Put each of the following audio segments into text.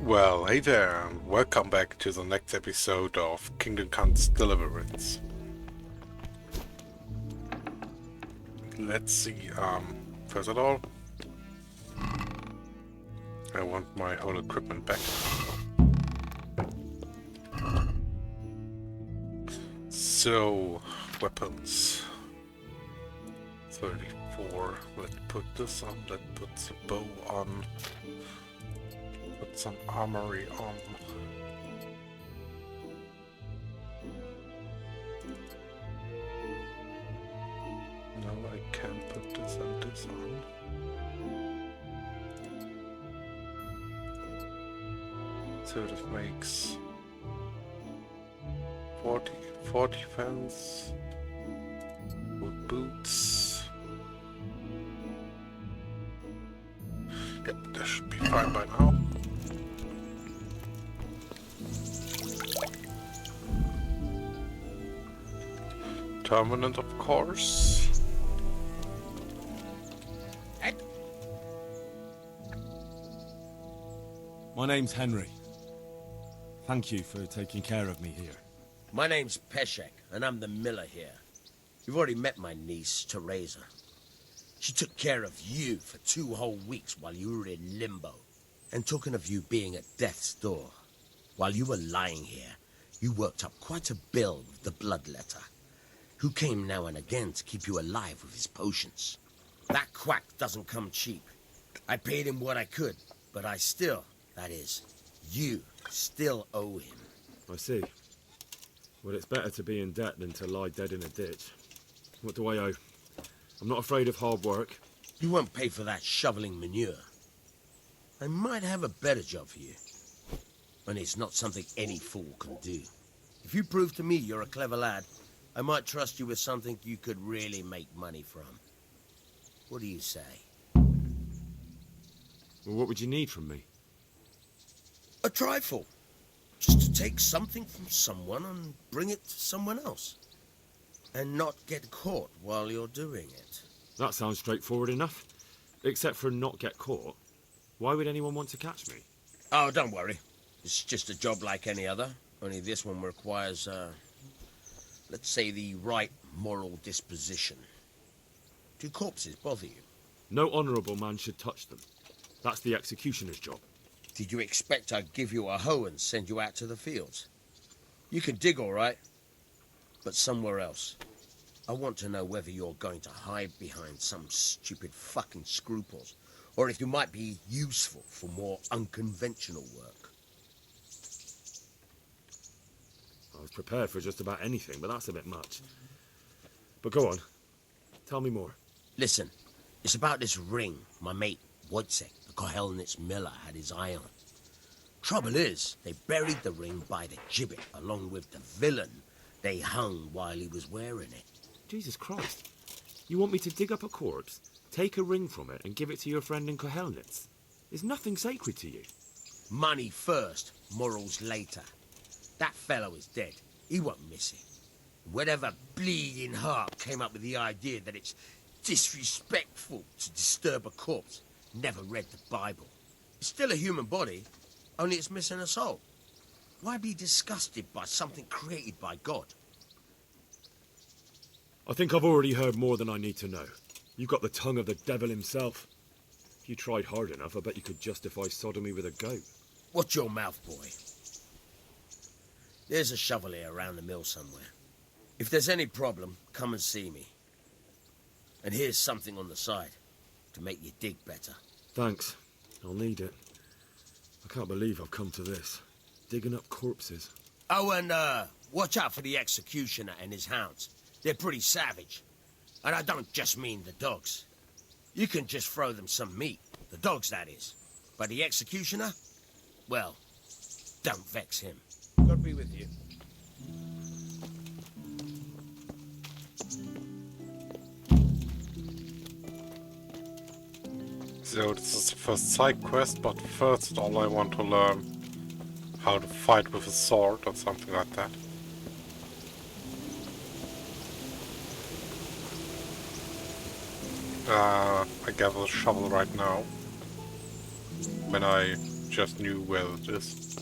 Well, hey there, and welcome back to the next episode of Come Deliverance. Let's see, first of all, I want my whole equipment back. So, weapons. 34, let's put this on, let's put the bow on, put some armory on. No, I can't put this and this on. So this makes 40 fence with boots. Yep, that should be fine by now. Permanent, of course. My name's Henry. Thank you for taking care of me here. My name's Peshek, and I'm the miller here. You've already met my niece, Teresa. She took care of you for 2 whole weeks while you were in limbo. And talking of you being at death's door, while you were lying here, you worked up quite a bill with the bloodletter, who came now and again to keep you alive with his potions. That quack doesn't come cheap. I paid him what I could, but I still, that is, you still owe him. I see. Well, it's better to be in debt than to lie dead in a ditch. What do I owe? I'm not afraid of hard work. You won't pay for that shoveling manure. I might have a better job for you. And it's not something any fool can do. If you prove to me you're a clever lad, I might trust you with something you could really make money from. What do you say? Well, what would you need from me? A trifle. Just to take something from someone and bring it to someone else. And not get caught while you're doing it. That sounds straightforward enough. Except for not get caught. Why would anyone want to catch me? Oh, don't worry. It's just a job like any other. Only this one requires, let's say, the right moral disposition. Do corpses bother you? No honourable man should touch them. That's the executioner's job. Did you expect I'd give you a hoe and send you out to the fields? You can dig all right, but somewhere else. I want to know whether you're going to hide behind some stupid fucking scruples, or if you might be useful for more unconventional work. I was prepared for just about anything, but that's a bit much. But go on. Tell me more. Listen, it's about this ring my mate Wojciech, the Kohelnitz miller, had his eye on. Trouble is, they buried the ring by the gibbet along with the villain they hung while he was wearing it. Jesus Christ. You want me to dig up a corpse, take a ring from it, and give it to your friend in Kohelnitz? Is nothing sacred to you? Money first, morals later. That fellow is dead. He won't miss it. Whatever bleeding heart came up with the idea that it's disrespectful to disturb a corpse never read the Bible. It's still a human body, only it's missing a soul. Why be disgusted by something created by God? I think I've already heard more than I need to know. You've got the tongue of the devil himself. If you tried hard enough, I bet you could justify sodomy with a goat. Watch your mouth, boy. There's a shovel here around the mill somewhere. If there's any problem, come and see me. And here's something on the side to make you dig better. Thanks. I'll need it. I can't believe I've come to this. Digging up corpses. Oh, and watch out for the executioner and his hounds. They're pretty savage. And I don't just mean the dogs. You can just throw them some meat. The dogs, that is. But the executioner? Well, don't vex him. God be with you. So this is the first side quest, but first all I want to learn how to fight with a sword or something like that. I gather a shovel right now. When I just knew where it is.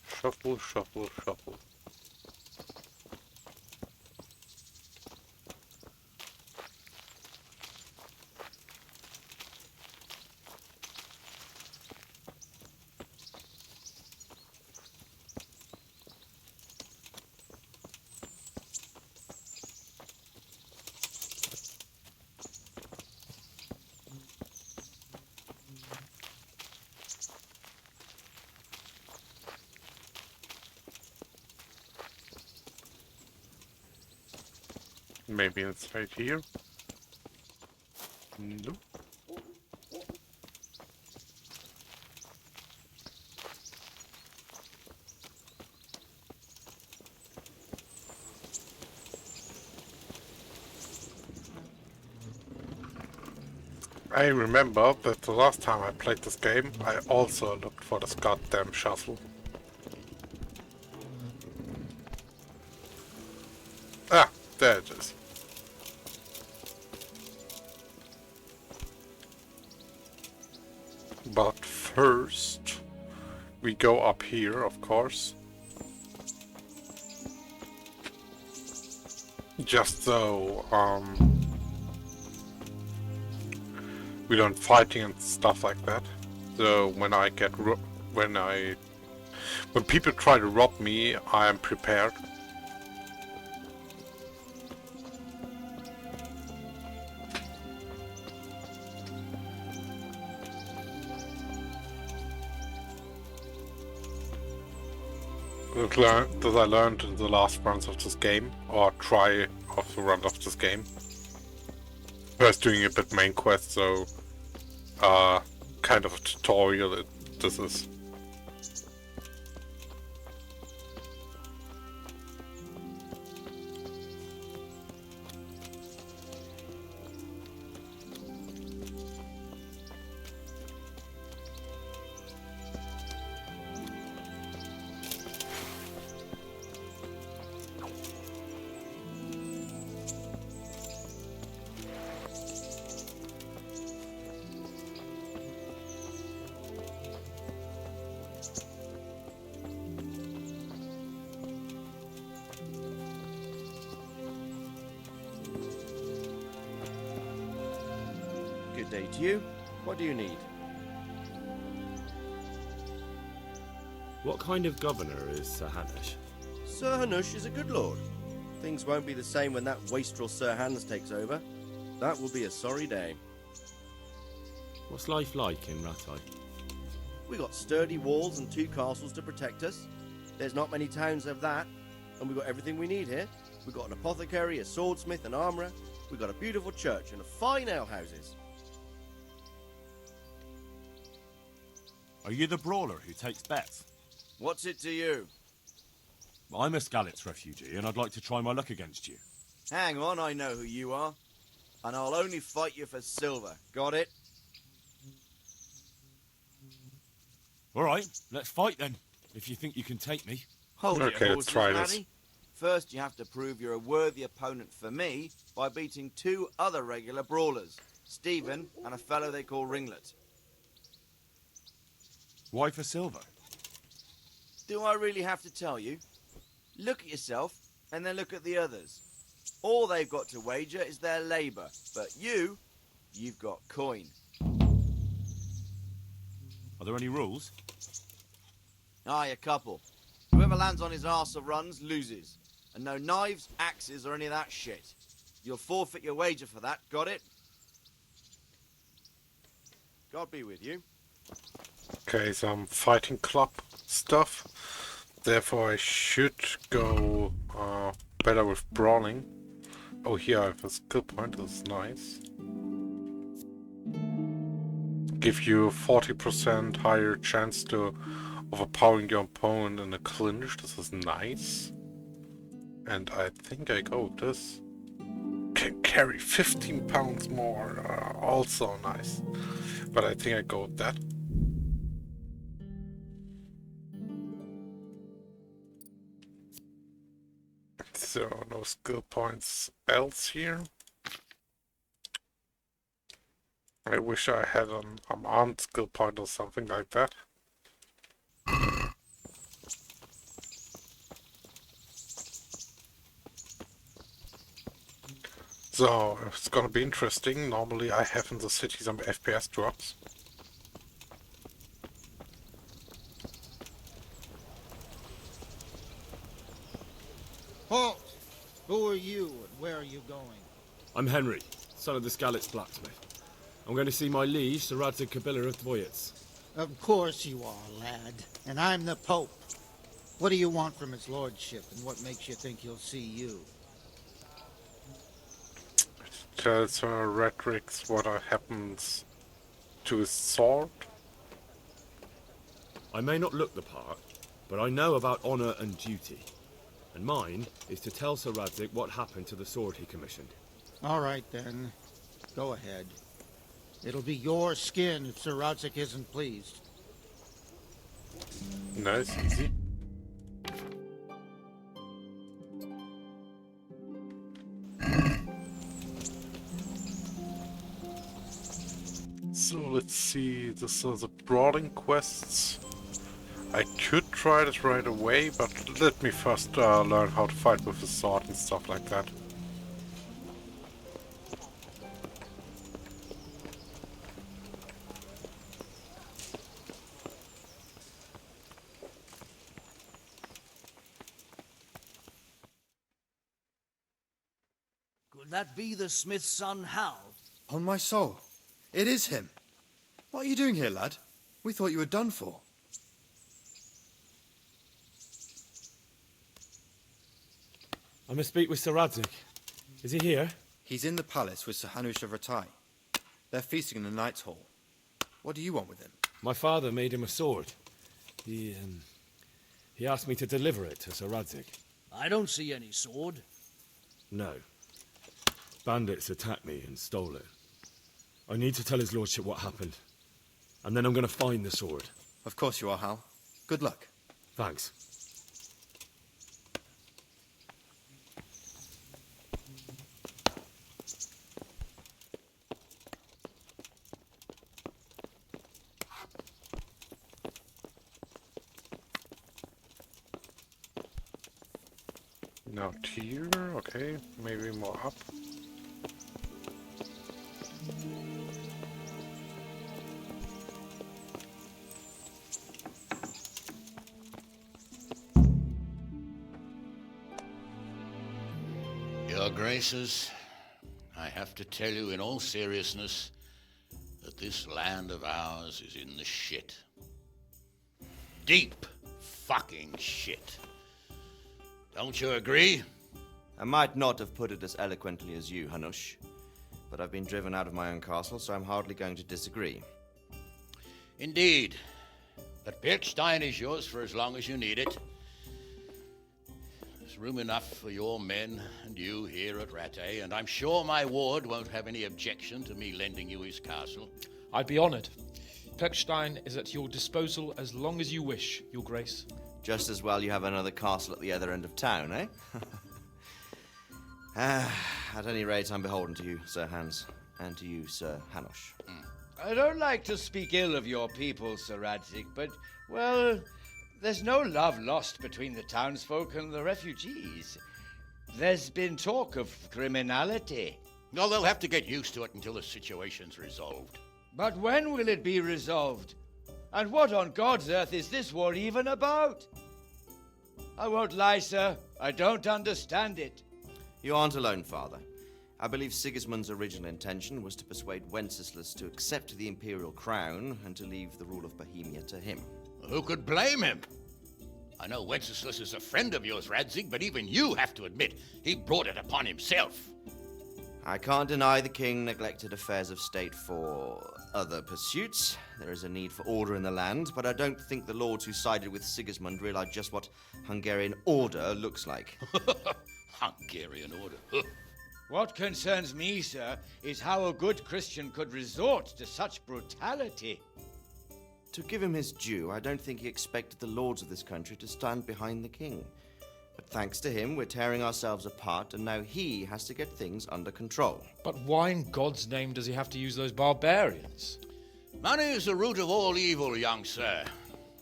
Shuffle, shuffle, shuffle. Maybe it's right here. Nope. I remember that the last time I played this game, I also looked for this goddamn shuffle. Ah, there it is. But first, we go up here, of course. Just so, we don't fighting and stuff like that. So when I get when people try to rob me, I am prepared. That I learned in the last runs of this game, or try of the run of this game. First doing a bit main quest, so kind of a tutorial this is. Good day to you. What do you need? What kind of governor is Sir Hanush? Sir Hanush is a good lord. Things won't be the same when that wastrel Sir Hans takes over. That will be a sorry day. What's life like in Rattay? We got sturdy walls and 2 castles to protect us. There's not many towns have that, and we got everything we need here. We got an apothecary, a swordsmith, an armourer. We got a beautiful church and fine alehouses. Are you the brawler who takes bets? What's it to you? I'm a Skalitz refugee, and I'd like to try my luck against you. Hang on, I know who you are. And I'll only fight you for silver. Got it? All right, let's fight then, if you think you can take me. Hold Okay, your let's horses, try this. laddie. First, you have to prove you're a worthy opponent for me by beating 2 other regular brawlers, Stephen and a fellow they call Ringlet. Why for silver? Do I really have to tell you? Look at yourself, and then look at the others. All they've got to wager is their labour, but you've got coin. Are there any rules? Aye, a couple. Whoever lands on his arse or runs, loses. And no knives, axes, or any of that shit. You'll forfeit your wager for that, got it? God be with you. Okay, some fighting club stuff. Therefore I should go better with brawling. Oh, here I have a skill point, this is nice. Give you 40% higher chance to overpowering your opponent in a clinch, this is nice. And I think I go with this. Can carry 15 pounds more, also nice. But I think I go with that. So, no skill points else here. I wish I had an unarmed skill point or something like that. So, it's gonna be interesting. Normally I have in the city some FPS drops. Halt! Who are you and where are you going? I'm Henry, son of the Skalitz blacksmith. I'm going to see my liege, Sir Radzig Kabiller of Dvoyets. Of course you are, lad. And I'm the Pope. What do you want from his lordship, and what makes you think he'll see you? Tell Sir Radrix what happens to his sword. I may not look the part, but I know about honor and duty. And mine is to tell Sir Radzig what happened to the sword he commissioned. All right, then. Go ahead. It'll be your skin if Sir Radzig isn't pleased. Nice, easy. So let's see, this are the brawling quests. I could try this right away, but let me first learn how to fight with the sword and stuff like that. Could that be the smith's son, Hal? On my soul, it is him. What are you doing here, lad? We thought you were done for. I must speak with Sir Radzig. Is he here? He's in the palace with Sir Hanush of Ratai. They're feasting in the Knight's Hall. What do you want with him? My father made him a sword. He asked me to deliver it to Sir Radzig. I don't see any sword. No. Bandits attacked me and stole it. I need to tell his lordship what happened. And then I'm going to find the sword. Of course you are, Hal. Good luck. Thanks. Now here, okay, maybe more up. Your Graces, I have to tell you in all seriousness that this land of ours is in the shit. Deep fucking shit. Don't you agree? I might not have put it as eloquently as you, Hanush, but I've been driven out of my own castle, so I'm hardly going to disagree. Indeed. But Birkstein is yours for as long as you need it. There's room enough for your men and you here at Rattay, and I'm sure my ward won't have any objection to me lending you his castle. I'd be honored. Pechstein is at your disposal as long as you wish, Your Grace. Just as well you have another castle at the other end of town, eh? At any rate, I'm beholden to you, Sir Hans, and to you, Sir Hanush. I don't like to speak ill of your people, Sir Radzig, but, well, there's no love lost between the townsfolk and the refugees. There's been talk of criminality. No, they'll have to get used to it until the situation's resolved. But when will it be resolved? And what on God's earth is this war even about? I won't lie, sir. I don't understand it. You aren't alone, Father. I believe Sigismund's original intention was to persuade Wenceslas to accept the imperial crown and to leave the rule of Bohemia to him. Who could blame him? I know Wenceslas is a friend of yours, Radzig, but even you have to admit he brought it upon himself. I can't deny the king neglected affairs of state for other pursuits. There is a need for order in the land, but I don't think the lords who sided with Sigismund realized just what Hungarian order looks like. Hungarian order. What concerns me, sir, is how a good Christian could resort to such brutality. To give him his due, I don't think he expected the lords of this country to stand behind the king. But thanks to him, we're tearing ourselves apart, and now he has to get things under control. But why in God's name does he have to use those barbarians? Money is the root of all evil, young sir.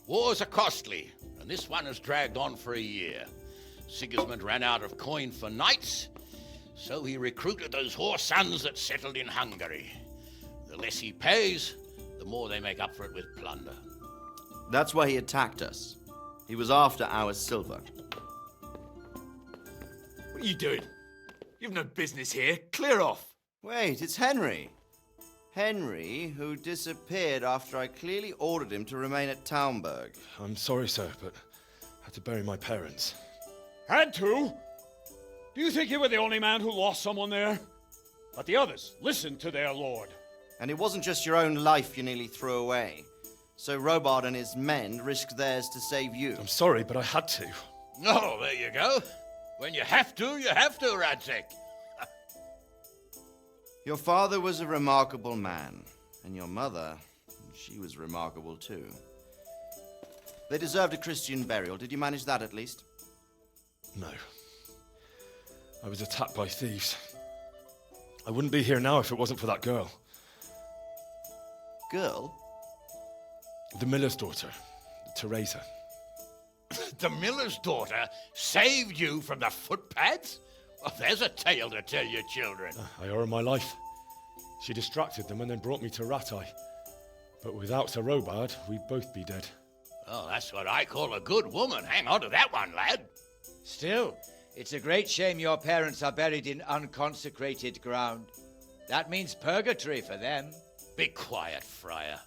Wars are costly, and this one has dragged on for a year. Sigismund ran out of coin for knights, so he recruited those whore sons that settled in Hungary. The less he pays, the more they make up for it with plunder. That's why he attacked us. He was after our silver. What are you doing? You've no business here. Clear off. Wait, it's Henry. Henry, who disappeared after I clearly ordered him to remain at Playthourgh. I'm sorry, sir, but I had to bury my parents. Had to? Do you think you were the only man who lost someone there? But the others listened to their lord. And it wasn't just your own life you nearly threw away. So Robard and his men risked theirs to save you. I'm sorry, but I had to. Oh, there you go. When you have to, Radzig. Your father was a remarkable man, and your mother, she was remarkable too. They deserved a Christian burial. Did you manage that at least? No. I was attacked by thieves. I wouldn't be here now if it wasn't for that girl. Girl? The miller's daughter, Teresa. The miller's daughter saved you from the footpads? Well, there's a tale to tell your children. I owe her my life. She distracted them and then brought me to Rattay. But without Sir Robard, we'd both be dead. Oh, that's what I call a good woman. Hang on to that one, lad. Still, it's a great shame your parents are buried in unconsecrated ground. That means purgatory for them. Be quiet, friar.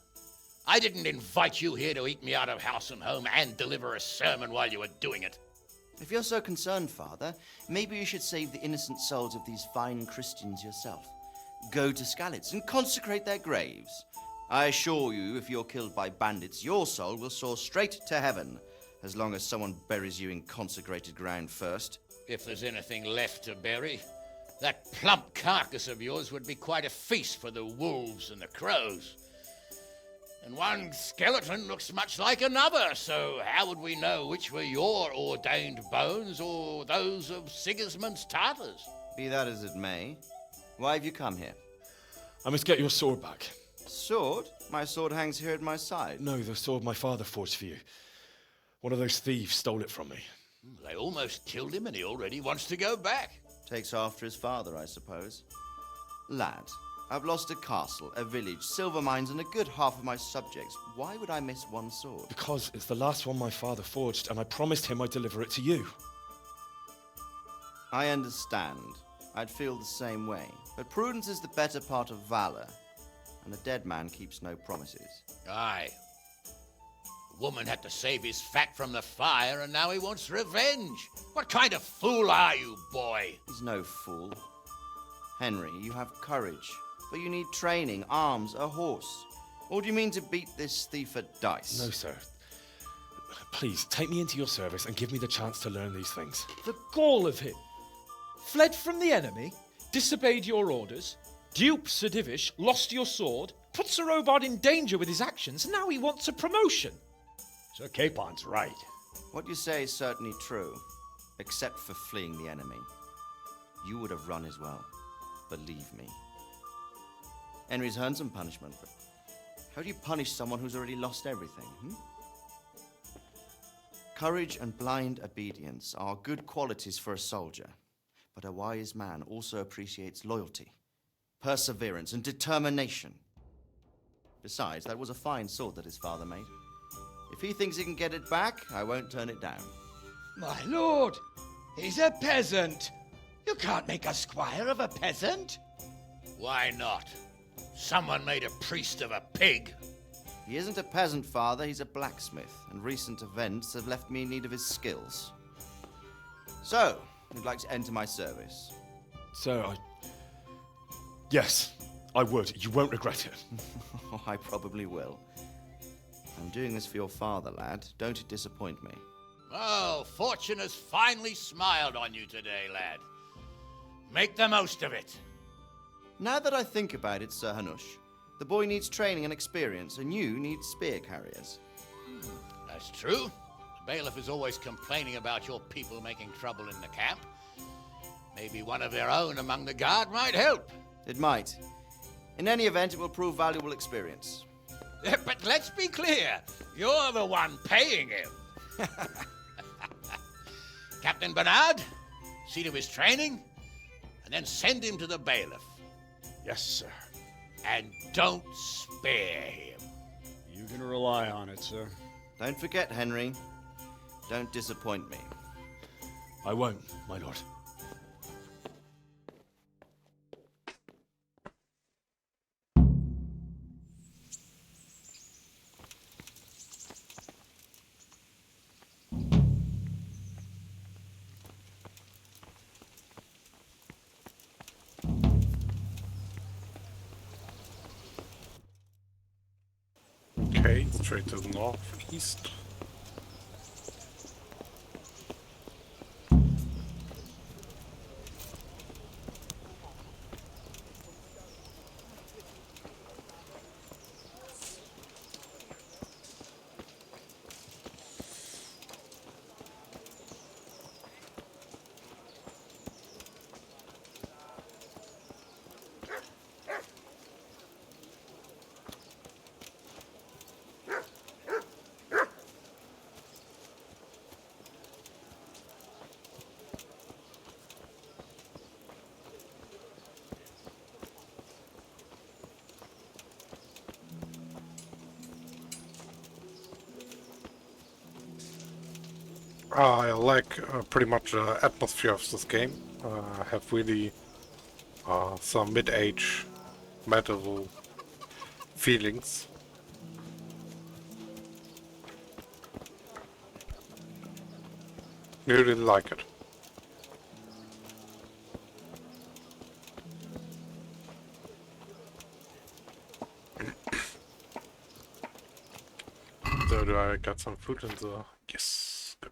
I didn't invite you here to eat me out of house and home and deliver a sermon while you were doing it. If you're so concerned, Father, maybe you should save the innocent souls of these fine Christians yourself. Go to Skalitz and consecrate their graves. I assure you, if you're killed by bandits, your soul will soar straight to heaven, as long as someone buries you in consecrated ground first. If there's anything left to bury, that plump carcass of yours would be quite a feast for the wolves and the crows. And one skeleton looks much like another, so how would we know which were your ordained bones or those of Sigismund's Tartars? Be that as it may, why have you come here? I must get your sword back. Sword? My sword hangs here at my side. No, the sword my father forged for you. One of those thieves stole it from me. They almost killed him and he already wants to go back. Takes after his father, I suppose. Lad, I've lost a castle, a village, silver mines, and a good half of my subjects. Why would I miss one sword? Because it's the last one my father forged, and I promised him I'd deliver it to you. I understand. I'd feel the same way. But prudence is the better part of valor, and a dead man keeps no promises. Aye. The woman had to save his fat from the fire, and now he wants revenge. What kind of fool are you, boy? He's no fool. Henry, you have courage, but you need training, arms, a horse. Or do you mean to beat this thief at dice? No, sir. Please, take me into your service and give me the chance to learn these things. The gall of him. Fled from the enemy, disobeyed your orders, duped Sir Divish, lost your sword, put Sir Robard in danger with his actions, and now he wants a promotion. Sir Capon's right. What you say is certainly true, except for fleeing the enemy. You would have run as well, believe me. Henry's earned some punishment, but how do you punish someone who's already lost everything, Courage and blind obedience are good qualities for a soldier, but a wise man also appreciates loyalty, perseverance, and determination. Besides, that was a fine sword that his father made. If he thinks he can get it back, I won't turn it down. My lord, he's a peasant. You can't make a squire of a peasant. Why not? Someone made a priest of a pig. He isn't a peasant, Father, he's a blacksmith, and recent events have left me in need of his skills. So, you'd like to enter my service? Sir, Yes, I would. You won't regret it. Oh, I probably will. I'm doing this for your father, lad. Don't disappoint me. Oh, fortune has finally smiled on you today, lad. Make the most of it. Now that I think about it, Sir Hanush, the boy needs training and experience, and you need spear carriers. That's true. bailiff is always complaining about your people making trouble in the camp. Maybe one of their own among the guard might help. It might. In any event, it will prove valuable experience. But let's be clear, you're the one paying him. Captain Bernard, see to his training, and then send him to the bailiff. Yes, sir. And don't spare him. You can rely on it, sir. Don't forget, Henry. Don't disappoint me. I won't, my lord. Okay, straight to the northeast. I like pretty much the atmosphere of this game. I have really some mid-age medieval feelings. Really like it. So do I got some food in the... Yes, good.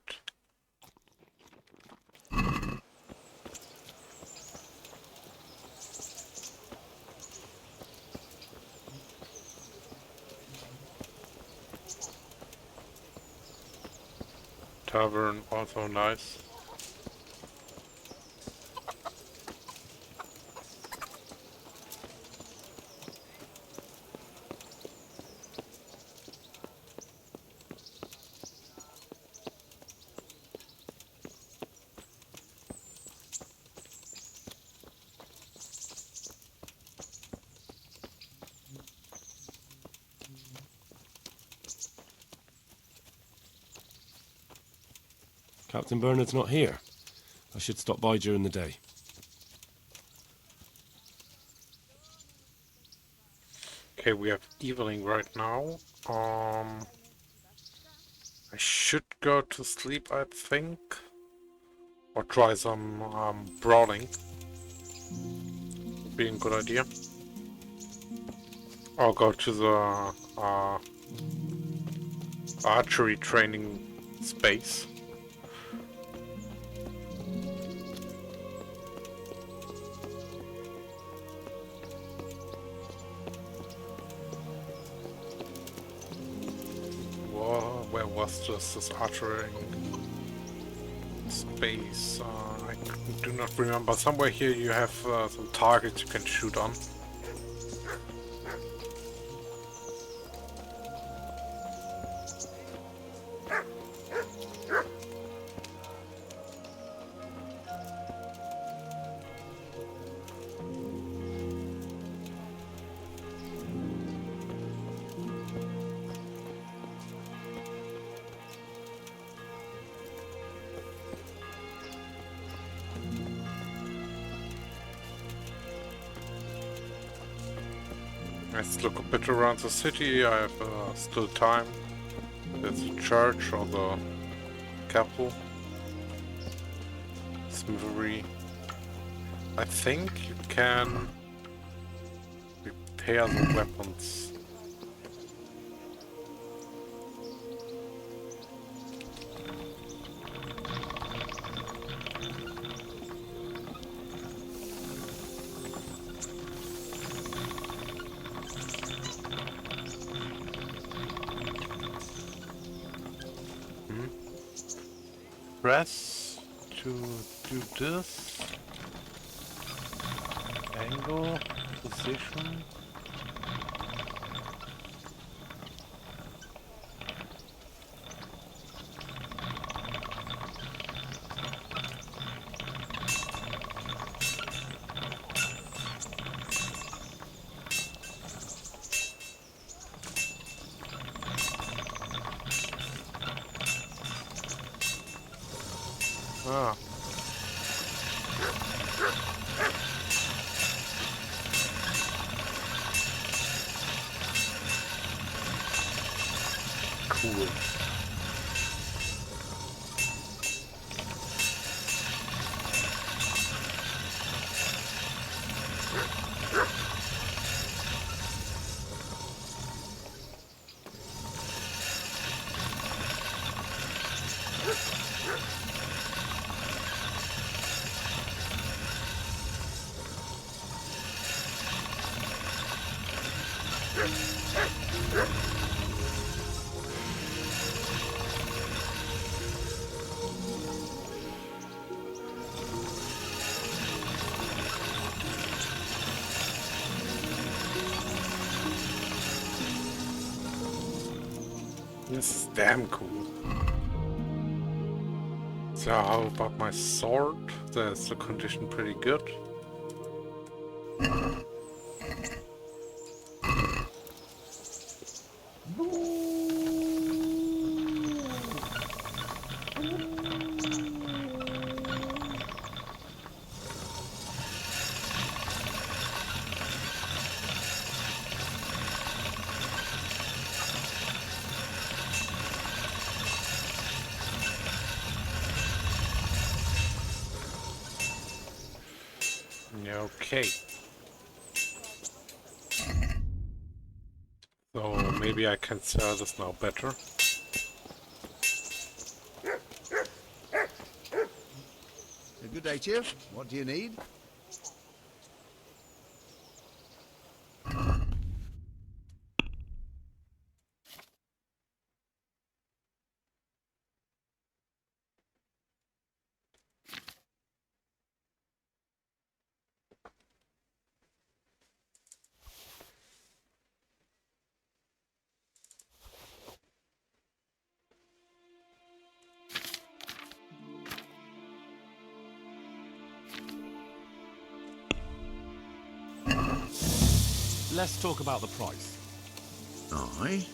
Tavern, also nice. Captain Bernard's not here. I should stop by during the day. Okay, we have evening right now. I should go to sleep, I think. Or try some brawling. Being a good idea. Or go to the archery training space. Where was this archery space? I do not remember. Somewhere here you have some targets you can shoot on. Let's look a bit around the city. I have still time. There's a church or the capital. Smithery. I think you can repair the weapons. press to do this. Angle, position. Ah. Cool. This is damn cool. So how about my sword? Is the condition pretty good? Okay. So maybe I can sell this now better. Good day to you. What do you need? Let's talk about the price. Aye.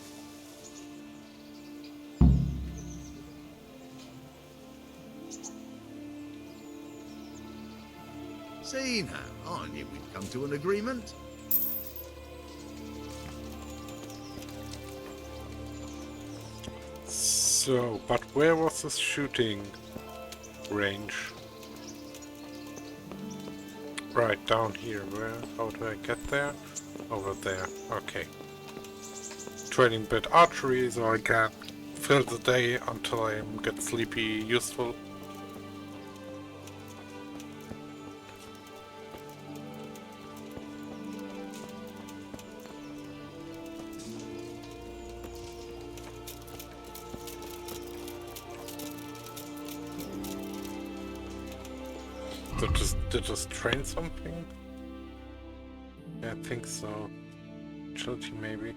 See now, I knew we'd come to an agreement. So, but where was this shooting range? Right, down here. Where? How do I get there? Over there. Okay. Training bit archery so I can fill the day until I get sleepy useful. Did this train something? Yeah, I think so. Agility maybe.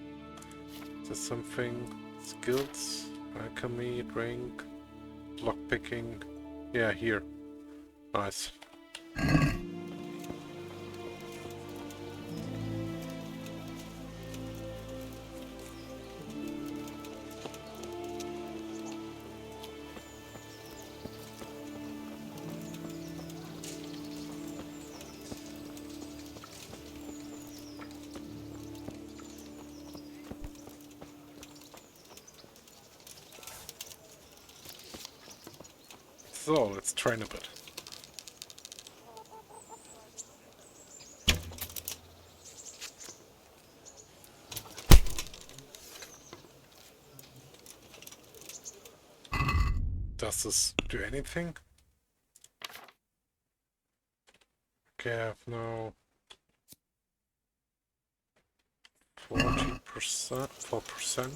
There's something. Skills, alchemy, rank, lockpicking. Yeah, here. Nice. So, let's train a bit. Does this do anything? Okay, I have now 40%, 4%.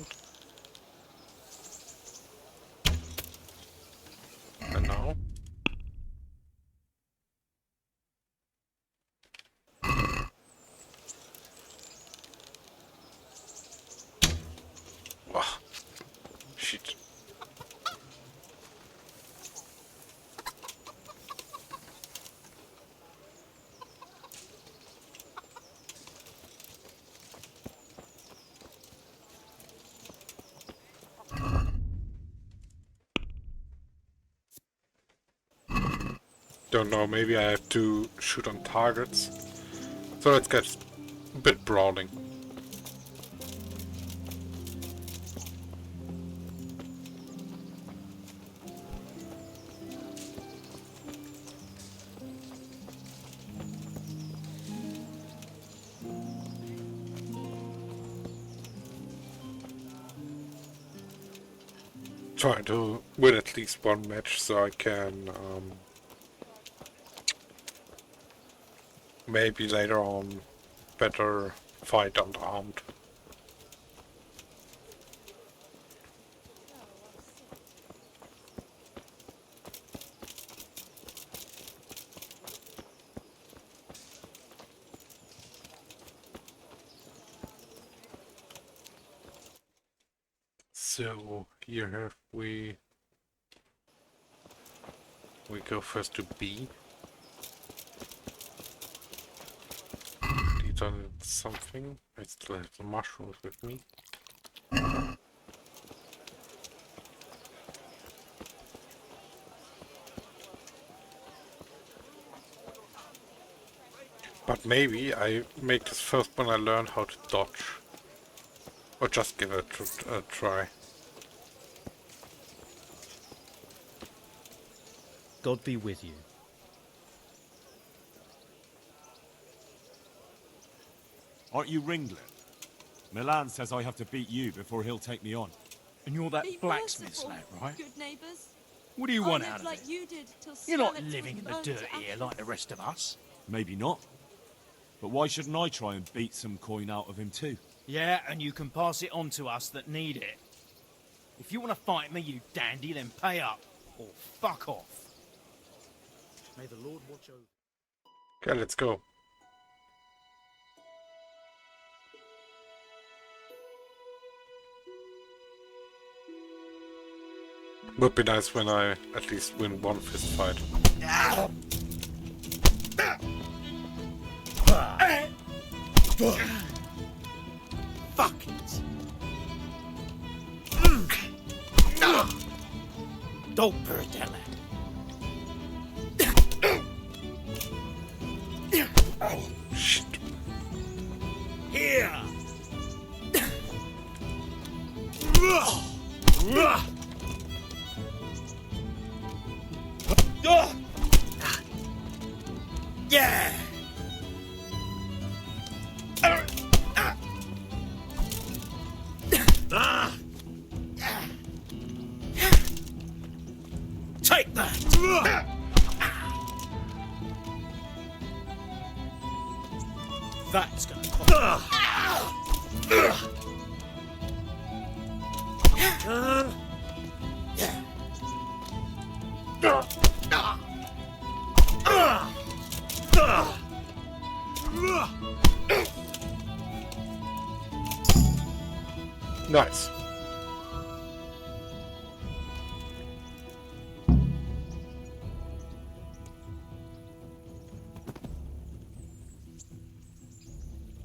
And now Don't know, maybe I have to shoot on targets. So let's get a bit brawling. Trying to win at least one match so I can maybe later on better fight unarmed. So here have we go first to B. Done something. I still have the mushrooms with me. But maybe I make this first when I learn how to dodge. Or just give it a try. God be with you. Aren't you Ringlet? Milan says I have to beat you before he'll take me on. And you're that blacksmith's lad, right? Good neighbours. What do you want out of like it? you did till You're not skeletons living in the burned dirt to here ashes. like the rest of us. Maybe not. But why shouldn't I try and beat some coin out of him too? Yeah, and you can pass it on to us that need it. If you want to fight me, you dandy, then pay up. Or fuck off. May the Lord watch over... Okay, let's go. Would be nice when I at least win one fist fight. Fuck it. Don't burn that lad. Oh, shit. Here. Yeah. Take that. That's gonna cost. Nice.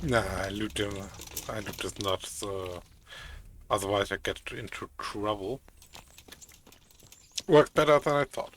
Nah, I loot is not, so otherwise I get into trouble. Worked better than I thought.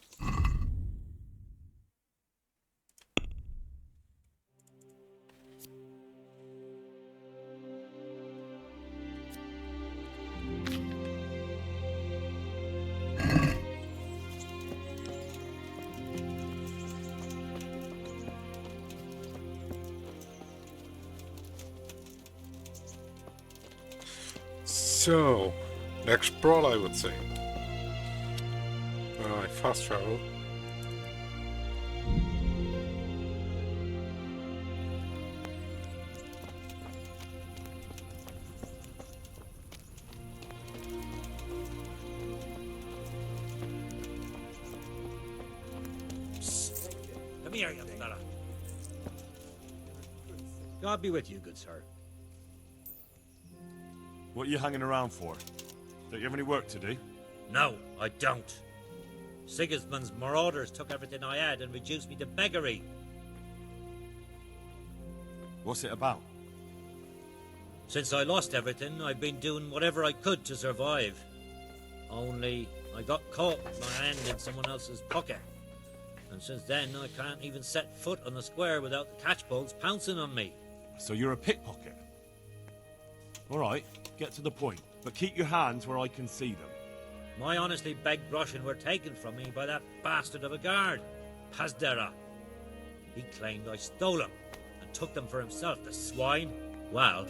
So, next brawl I would say. Fast travel. Come here, young fella. God be with you, good sir. What are you hanging around for? Don't you have any work to do? No, I don't. Sigismund's marauders took everything I had and reduced me to beggary. What's it about? Since I lost everything, I've been doing whatever I could to survive. Only, I got caught with my hand in someone else's pocket. And since then, I can't even set foot on the square without the catchpoles pouncing on me. So you're a pickpocket? All right, get to the point, but keep your hands where I can see them. My honestly begged groschen were taken from me by that bastard of a guard, Pazdera. He claimed I stole them and took them for himself, the swine. Well,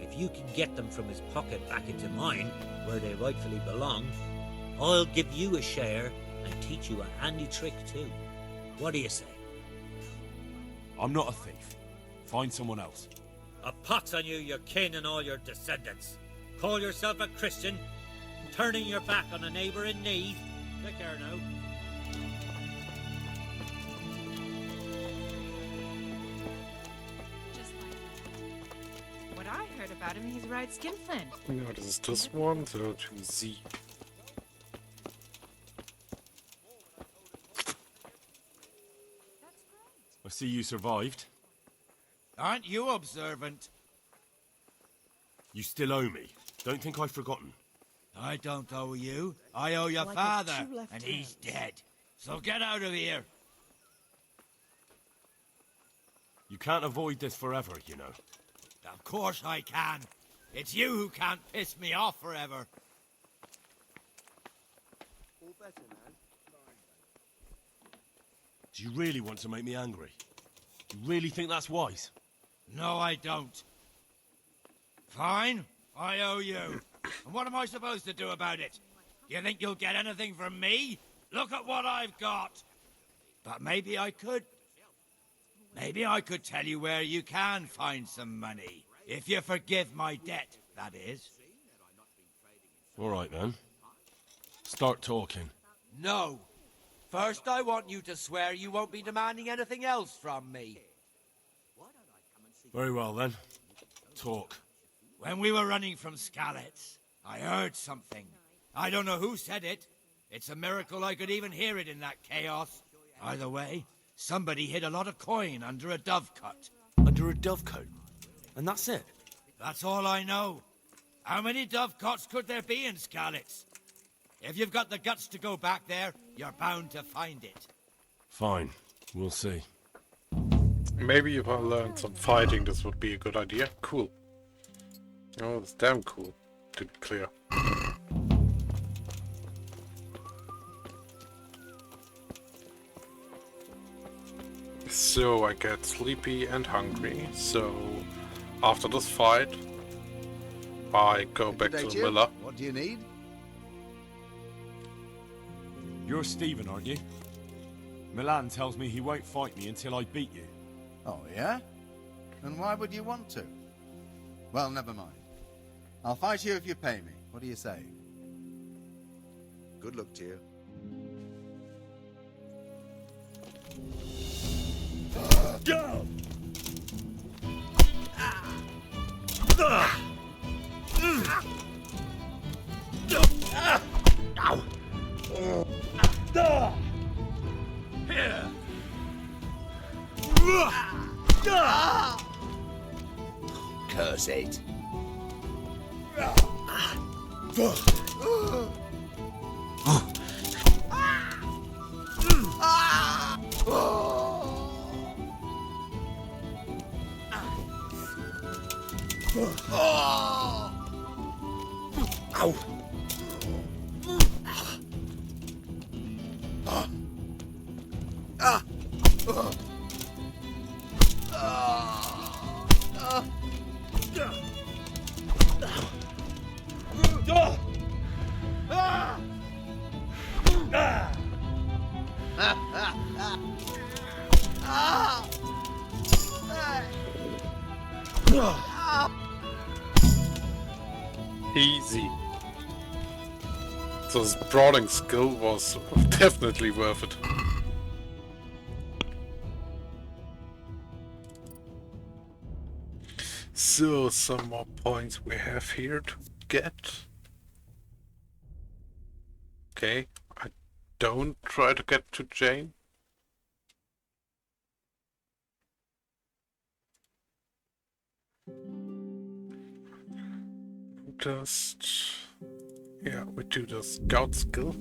if you can get them from his pocket back into mine, where they rightfully belong, I'll give you a share and teach you a handy trick too. What do you say? I'm not a thief. Find someone else. A pox on you, your kin and all your descendants. Call yourself a Christian, turning your back on a neighbour in need. Take care now. What I heard about him, he's right skinflint. No, this is this one, so to Z. I see you survived. Aren't you observant? You still owe me. Don't think I've forgotten. I don't owe you. I owe your Like father, two left and he's hands. dead. So get out of here. You can't avoid this forever, you know. Of course I can. It's you who can't piss me off forever. Do you really want to make me angry? You really think that's wise? No, I don't. Fine, I owe you. And what am I supposed to do about it? Do you think you'll get anything from me? Look at what I've got. But maybe I could. Maybe I could tell you where you can find some money. If you forgive my debt, that is. All right, then. Start talking. No. First, I want you to swear you won't be demanding anything else from me. Very well, then. Talk. When we were running from Skalitz, I heard something. I don't know who said it. It's a miracle I could even hear it in that chaos. Either way, somebody hid a lot of coin under a dovecote. Under a dovecote? And that's it? That's all I know. How many dovecotes could there be in Skalitz? If you've got the guts to go back there, you're bound to find it. Fine. We'll see. Maybe if I learned some fighting, this would be a good idea. Cool. Oh, it's damn cool, to be clear. So I get sleepy and hungry, so after this fight, I go back to the miller. What do you need? You're Stephen, aren't you? Milan tells me he won't fight me until I beat you. Oh, yeah? And why would you want to? Well, never mind. I'll fight you if you pay me. What do you say? Good luck to you. Curse it. Easy. So his brawling skill was definitely worth it. So, some more points we have here to get. Okay, I don't try to get to Jane. Just... yeah, we do the scout skill.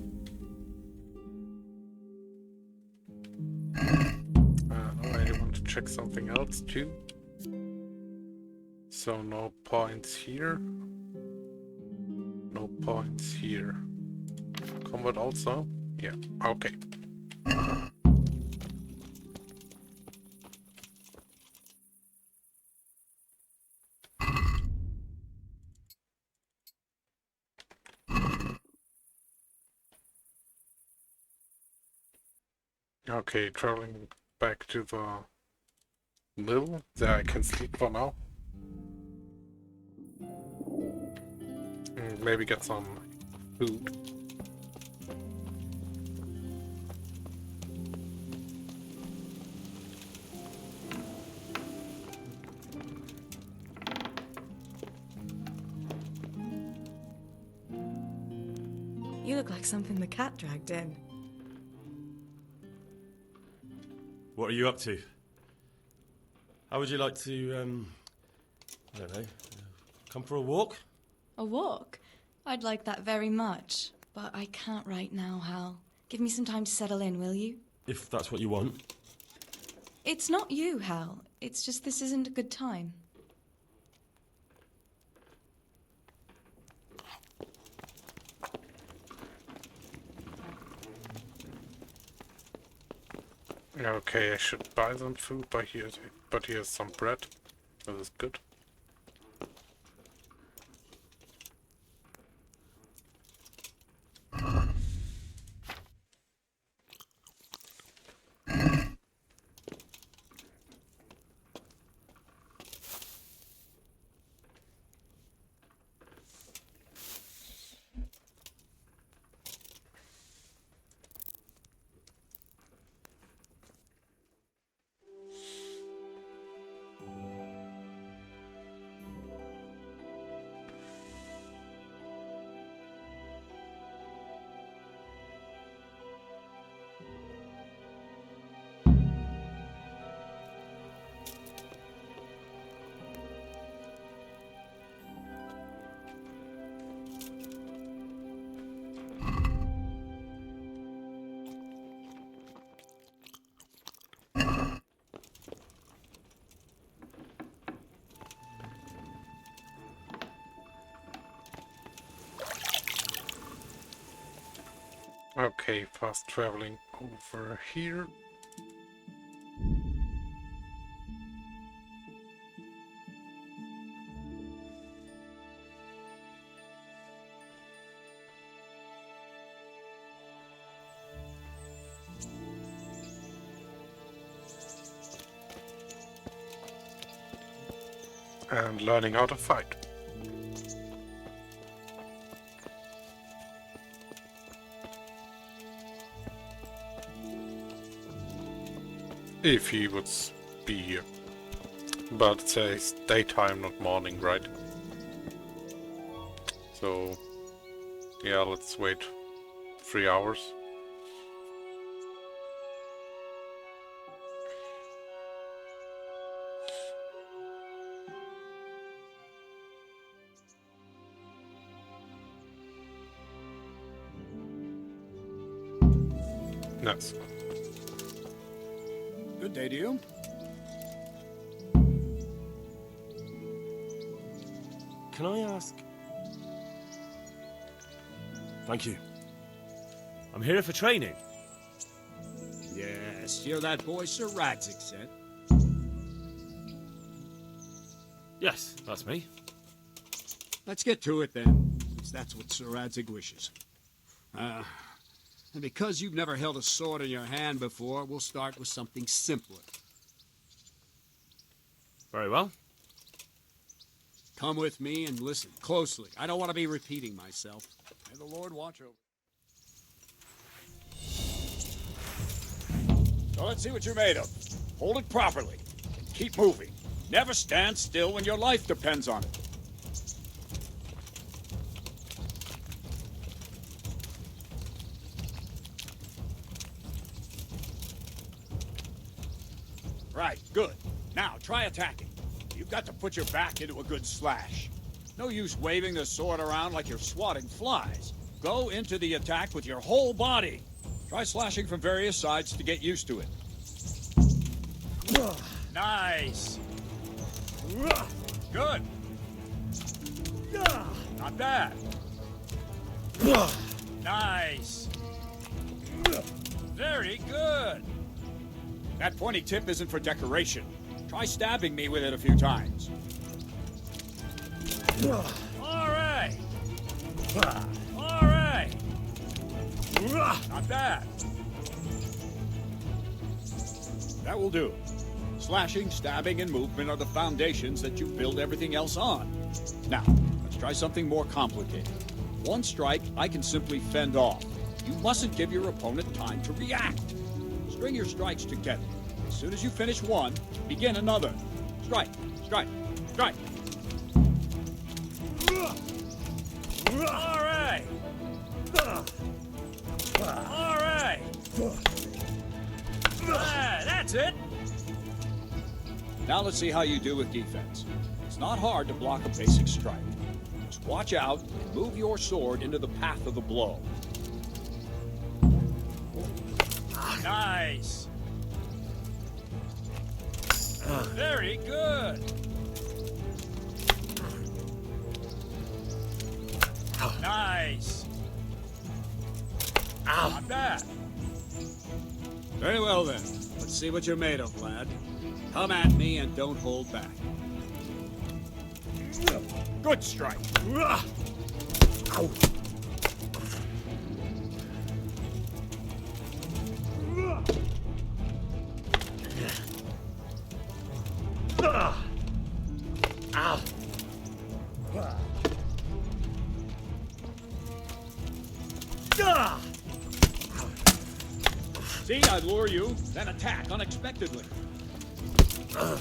check something else too. So no points here. No points here. Combat also? Yeah, okay. Okay, traveling back to the mill. There I can sleep for now. And maybe get some food. You look like something the cat dragged in. What are you up to? How would you like to, I don't know, come for a walk? A walk? I'd like that very much. But I can't right now, Hal. Give me some time to settle in, will you? If that's what you want. It's not you, Hal. It's just this isn't a good time. Okay, I should buy some food, but here's some bread. That is good. Okay, fast traveling over here. And learning how to fight. If he would be here. But it says daytime, not morning, right? So, yeah, let's wait 3 hours. Nice. Good day to you. Can I ask? Thank you. I'm here for training. Yes, you're that boy Sir Radzik sent. Yes, that's me. Let's get to it then, since that's what Sir Radzik wishes. And because you've never held a sword in your hand before, we'll start with something simpler. Very well. Come with me and listen closely. I don't want to be repeating myself. May the Lord watch over. So let's see what you're made of. Hold it properly. Keep moving. Never stand still when your life depends on it. Right, good. Now, try attacking. You've got to put your back into a good slash. No use waving the sword around like you're swatting flies. Go into the attack with your whole body. Try slashing from various sides to get used to it. Nice. Good. Not bad. Nice. Very good. That pointy tip isn't for decoration. Try stabbing me with it a few times. All right. All right. Not bad. That will do. Slashing, stabbing, and movement are the foundations that you build everything else on. Now, let's try something more complicated. One strike, I can simply fend off. You mustn't give your opponent time to react. String your strikes together. As soon as you finish one, begin another. Strike, strike, strike. All right. All right. That's it. Now let's see how you do with defense. It's not hard to block a basic strike. Just watch out and move your sword into the path of the blow. Nice. Very good. Nice. Not bad. Very well then. Let's see what you're made of, lad. Come at me and don't hold back. Good strike. Ow. See, I lure you, then attack unexpectedly. Ow.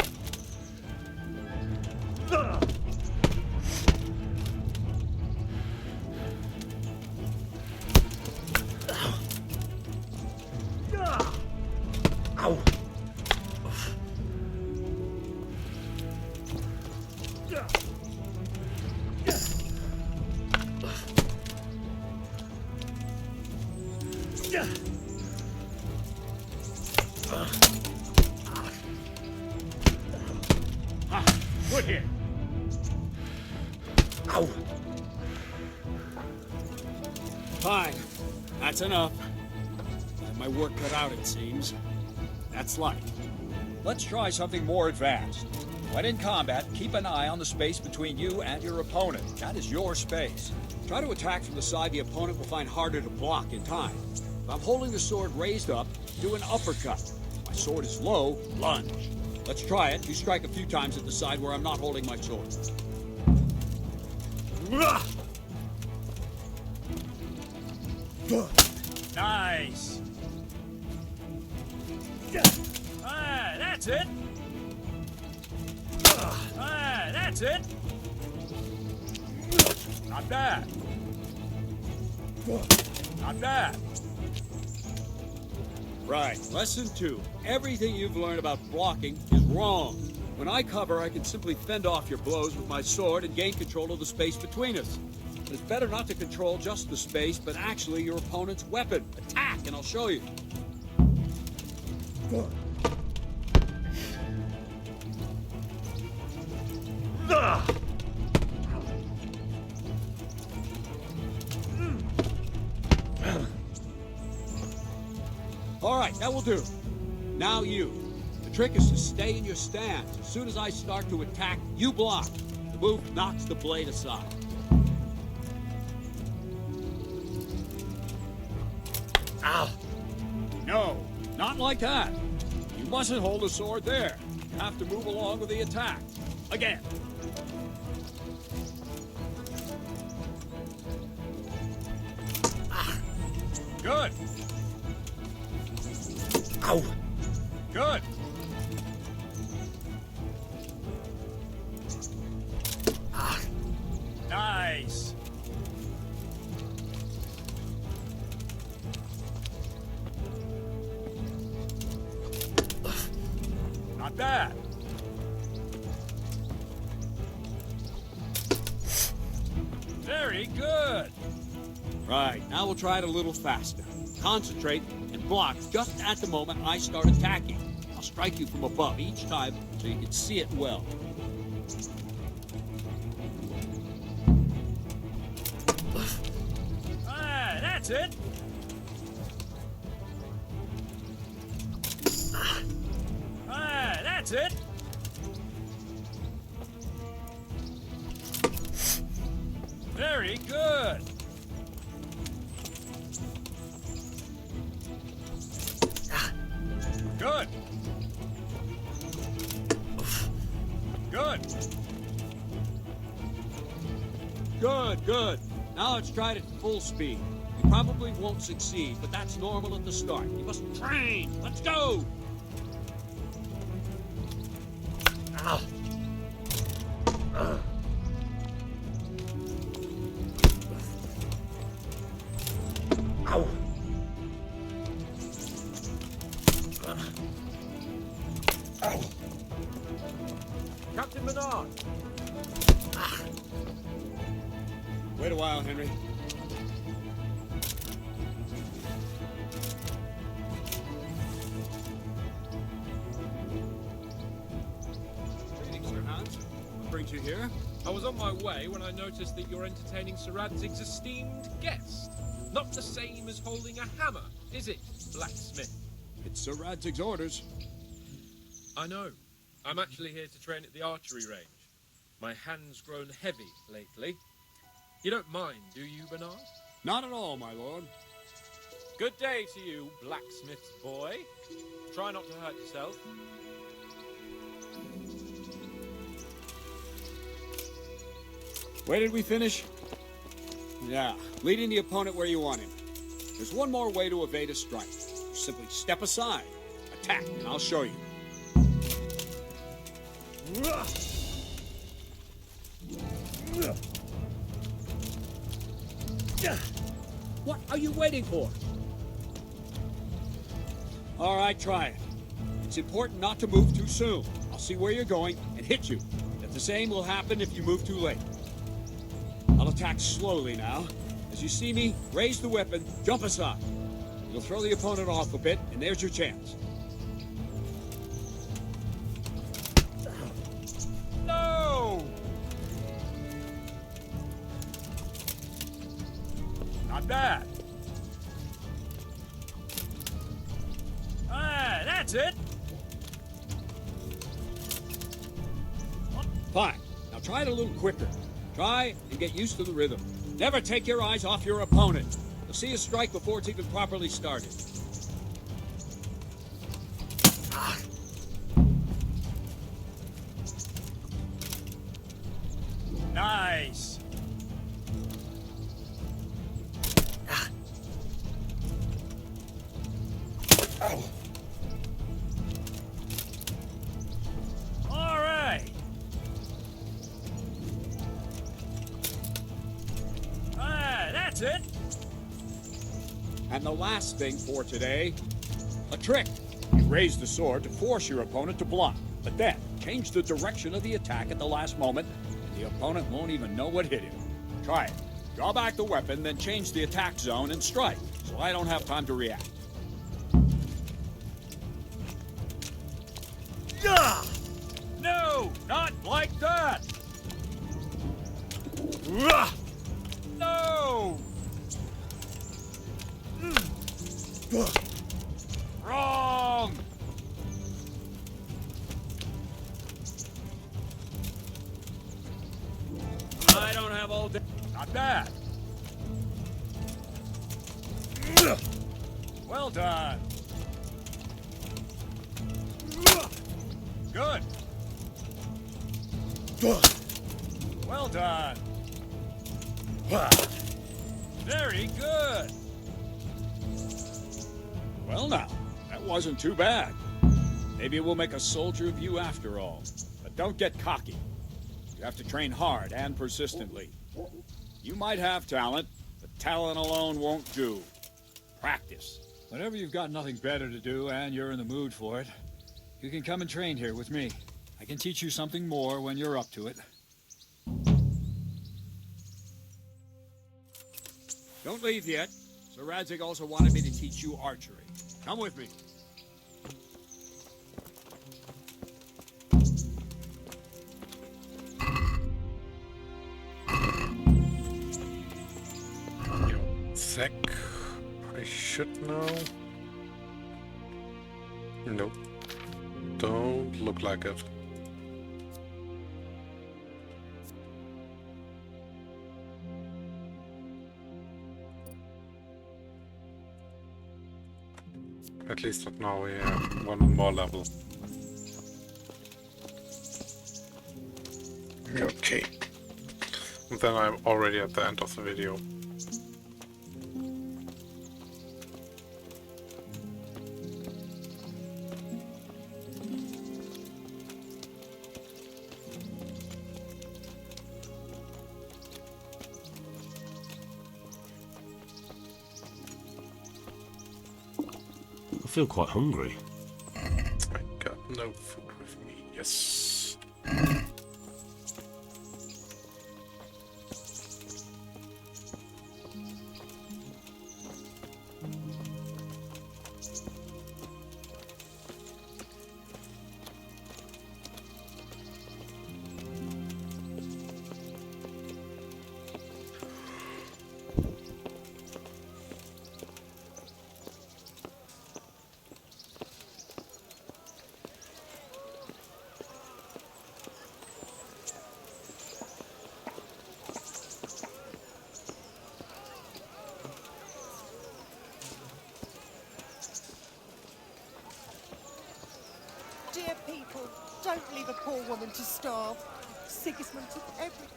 Good hit. Ow. Fine. That's enough. Got my work cut out, it seems. That's light. Let's try something more advanced. When in combat, keep an eye on the space between you and your opponent. That is your space. Try to attack from the side the opponent will find harder to block in time. If I'm holding the sword raised up, do an uppercut. If my sword is low, lunge. Let's try it. You strike a few times at the side where I'm not holding my sword. Nice. That's it. That's it. Not bad. Not bad. Right. Lesson 2. Everything you've learned about blocking is wrong. When I cover, I can simply fend off your blows with my sword and gain control of the space between us. But it's better not to control just the space, but actually your opponent's weapon. Attack, and I'll show you. All right, that will do. Now you. The trick is to stay in your stance. As soon as I start to attack, you block. The move knocks the blade aside. Ow! No, not like that. You mustn't hold the sword there. You have to move along with the attack. Again. Good. Ow. Good. Nice. Not bad. Very good. Right, now we'll try it a little faster. Concentrate and block just at the moment I start attacking. I'll strike you from above each time so you can see it well. Ah, that's it. Ah, that's it. Very good. Good. Good. Good, good. Now let's try it at full speed. You probably won't succeed, but that's normal at the start. You must train. Let's go. Ow. Ow. Ow. Captain Menard. Wait a while, Henry. Greetings, Sir Hans. What brings you here? I was on my way when I noticed that you're entertaining Sir Radzig's esteemed guest. Not the same as holding a hammer, is it, blacksmith? It's Sir Radzig's orders. I know. I'm actually here to train at the archery range. My hand's grown heavy lately. You don't mind, do you, Bernard? Not at all, my lord. Good day to you, blacksmith's boy. Try not to hurt yourself. Where did we finish? Yeah, leading the opponent where you want him. There's one more way to evade a strike. You simply step aside, attack, and I'll show you. What are you waiting for? All right, try it. It's important not to move too soon. I'll see where you're going and hit you. But the same will happen if you move too late. I'll attack slowly now. As you see me, raise the weapon, jump aside. You'll throw the opponent off a bit, and there's your chance. No! Not bad. Ah, that's it. Fine. Now try it a little quicker. Try and get used to the rhythm. Never take your eyes off your opponent. You'll see a strike before it's even properly started. Nice. All right. That's it. And the last thing for today, a trick. You raise the sword to force your opponent to block, but then change the direction of the attack at the last moment, and the opponent won't even know what hit him. Try it. Draw back the weapon, then change the attack zone and strike, so I don't have time to react. Yeah! No, not like that! No! Wrong! I don't have all day. Not bad. Well done. Good. Well done. Very good. Well now, that wasn't too bad. Maybe we'll make a soldier of you after all. But don't get cocky. You have to train hard and persistently. You might have talent, but talent alone won't do. Practice. Whenever you've got nothing better to do and you're in the mood for it, you can come and train here with me. I can teach you something more when you're up to it. Don't leave yet. Sir Radzig also wanted me to teach you archery. Come with me. sec. I should know. Nope. Don't look like it. At least not now, we have one more level. Okay. And then I'm already at the end of the video. I feel quite hungry. I got no food with me. Yes. Dear people, don't leave a poor woman to starve. Sigismund took everything.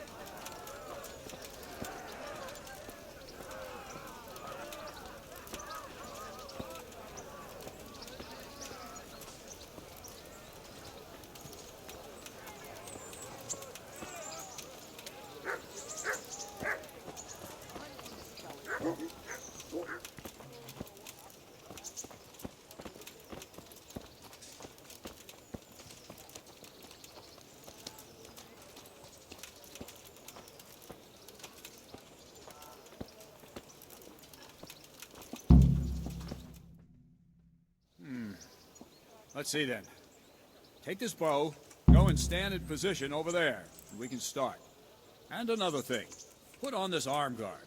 Let's see then. Take this bow, go and stand in position over there, and we can start. And another thing, put on this arm guard.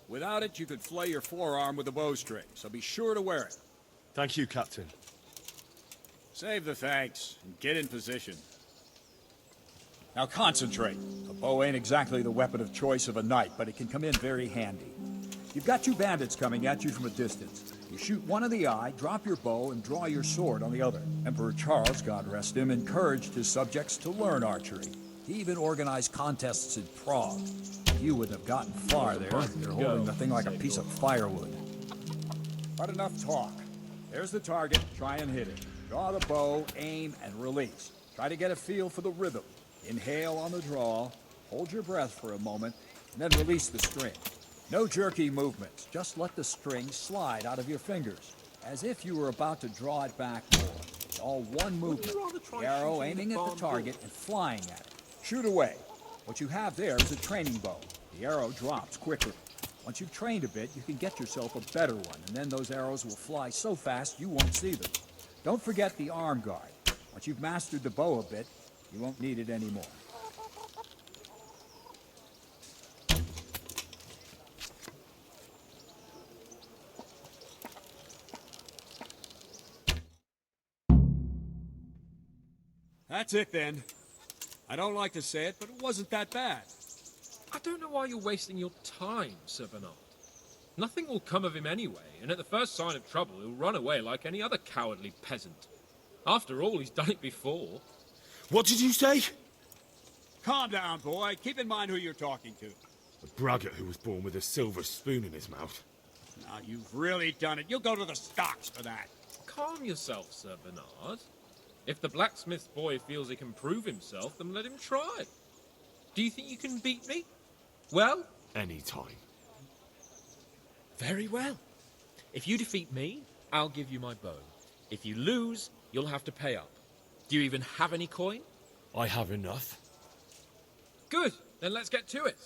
Without it, you could flay your forearm with a bowstring, so be sure to wear it. Thank you, Captain. Save the thanks, and get in position. Now concentrate. A bow ain't exactly the weapon of choice of a knight, but it can come in very handy. You've got two bandits coming at you from a distance. You shoot one in the eye, drop your bow, and draw your sword on the other. Emperor Charles, God rest him, encouraged his subjects to learn archery. He even organized contests in Prague. You wouldn't have gotten far there. You're holding the thing like a piece of firewood. But enough talk. There's the target. Try and hit it. Draw the bow, aim, and release. Try to get a feel for the rhythm. Inhale on the draw, hold your breath for a moment, and then release the string. No jerky movements. Just let the string slide out of your fingers, as if you were about to draw it back more. It's all one movement. The arrow aiming at the target and flying at it. Shoot away. What you have there is a training bow. The arrow drops quickly. Once you've trained a bit, you can get yourself a better one, and then those arrows will fly so fast you won't see them. Don't forget the arm guard. Once you've mastered the bow a bit, you won't need it anymore. That's it then. I don't like to say it, but it wasn't that bad. I don't know why you're wasting your time, Sir Bernard. Nothing will come of him anyway, and at the first sign of trouble, he'll run away like any other cowardly peasant. After all, he's done it before. What did you say? Calm down, boy. Keep in mind who you're talking to. A braggart who was born with a silver spoon in his mouth. Now, you've really done it. You'll go to the stocks for that. Calm yourself, Sir Bernard. If the blacksmith boy feels he can prove himself, then let him try. Do you think you can beat me? Well? Any time. Very well. If you defeat me, I'll give you my bow. If you lose, you'll have to pay up. Do you even have any coin? I have enough. Good. Then let's get to it.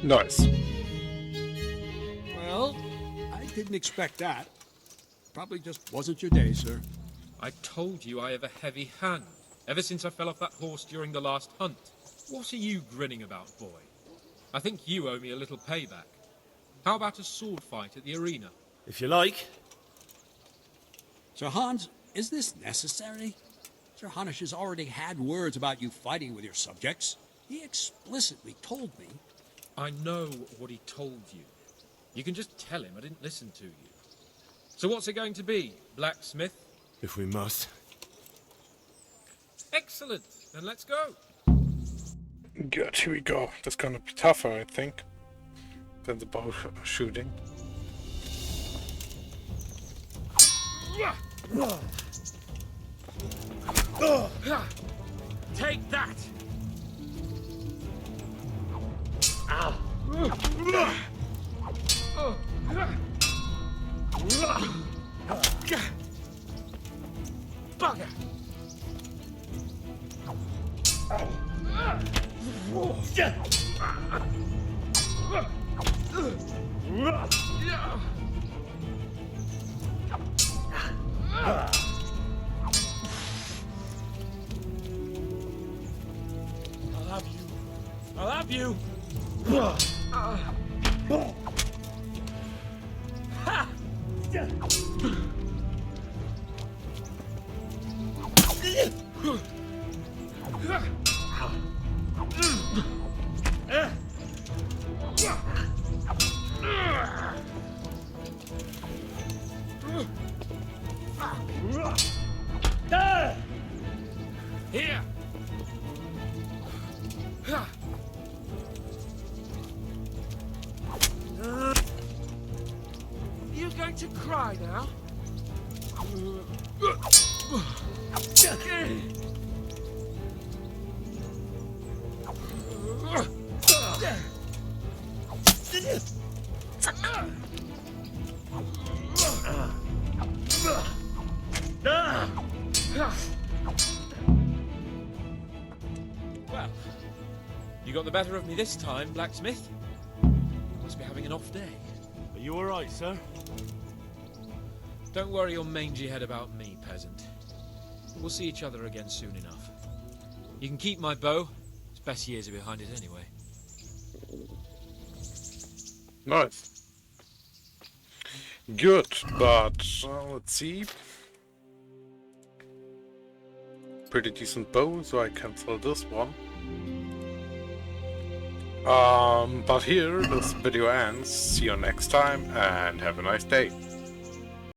Nice. Well, I didn't expect that. Probably just wasn't your day, sir. I told you I have a heavy hand, ever since I fell off that horse during the last hunt. What are you grinning about, boy? I think you owe me a little payback. How about a sword fight at the arena? If you like. Sir Hans, is this necessary? Sir Hanush has already had words about you fighting with your subjects. He explicitly told me. I know what he told you. You can just tell him I didn't listen to you. So what's it going to be, blacksmith? If we must. Excellent. Then let's go. Good, here we go. That's gonna be tougher, I think, than the bow shooting. Take that! Bugger! I'll have you. Here! You're going to cry now? Well, you got the better of me this time, blacksmith. Must be having an off day. Are you alright, sir? Don't worry your mangy head about me, peasant. We'll see each other again soon enough. You can keep my bow. Its best years are behind it anyway. Nice. Good, but let's see. Pretty decent bow, so I cancel this one. But here this video ends. See you next time and have a nice day.